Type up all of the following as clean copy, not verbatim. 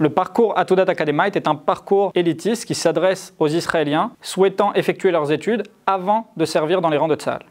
Le parcours Atoudat Academite est un parcours élitiste qui s'adresse aux Israéliens souhaitant effectuer leurs études avant de servir dans les rangs de Tsahal.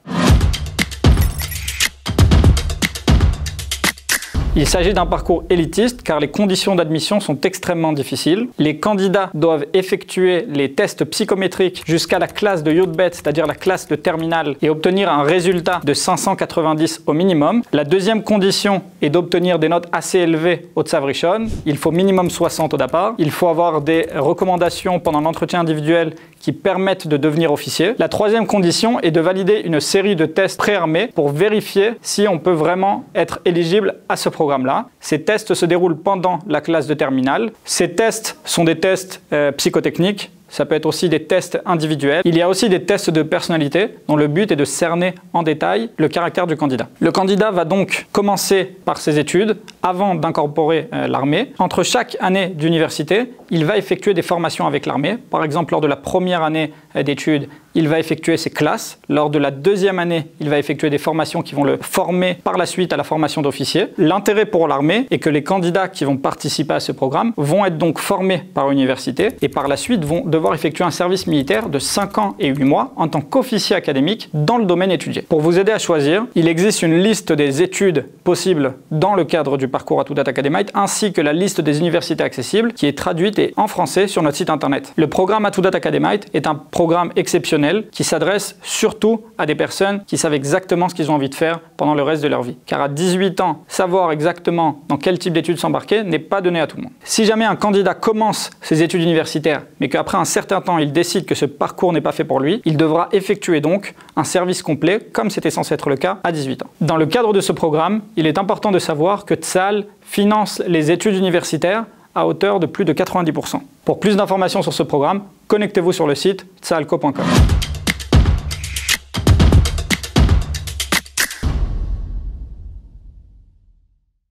Il s'agit d'un parcours élitiste car les conditions d'admission sont extrêmement difficiles. Les candidats doivent effectuer les tests psychométriques jusqu'à la classe de Yud-Bet, c'est-à-dire la classe de terminale, et obtenir un résultat de 590 au minimum. La deuxième condition est d'obtenir des notes assez élevées au Tzav Rishon. Il faut minimum 60 au départ. Il faut avoir des recommandations pendant l'entretien individuel qui permettent de devenir officier. La troisième condition est de valider une série de tests préarmés pour vérifier si on peut vraiment être éligible à ce programme-là. Ces tests se déroulent pendant la classe de terminale. Ces tests sont des tests psychotechniques. Ça peut être aussi des tests individuels. Il y a aussi des tests de personnalité dont le but est de cerner en détail le caractère du candidat. Le candidat va donc commencer par ses études avant d'incorporer l'armée. Entre chaque année d'université, il va effectuer des formations avec l'armée. Par exemple, lors de la première année d'études, il va effectuer ses classes. Lors de la deuxième année, il va effectuer des formations qui vont le former par la suite à la formation d'officier. L'intérêt pour l'armée est que les candidats qui vont participer à ce programme vont être donc formés par l'université et par la suite vont devoir effectuer un service militaire de 5 ans et 8 mois en tant qu'officier académique dans le domaine étudié. Pour vous aider à choisir, il existe une liste des études possibles dans le cadre du parcours Atoudat Academite ainsi que la liste des universités accessibles qui est traduite et en français sur notre site internet. Le programme Atoudat Academite est un programme exceptionnel qui s'adresse surtout à des personnes qui savent exactement ce qu'ils ont envie de faire pendant le reste de leur vie. Car à 18 ans, savoir exactement dans quel type d'études s'embarquer n'est pas donné à tout le monde. Si jamais un candidat commence ses études universitaires, mais qu'après un certain temps, il décide que ce parcours n'est pas fait pour lui, il devra effectuer donc un service complet, comme c'était censé être le cas à 18 ans. Dans le cadre de ce programme, il est important de savoir que Tsahal finance les études universitaires à hauteur de plus de 90%. Pour plus d'informations sur ce programme, connectez-vous sur le site tsahalco.com.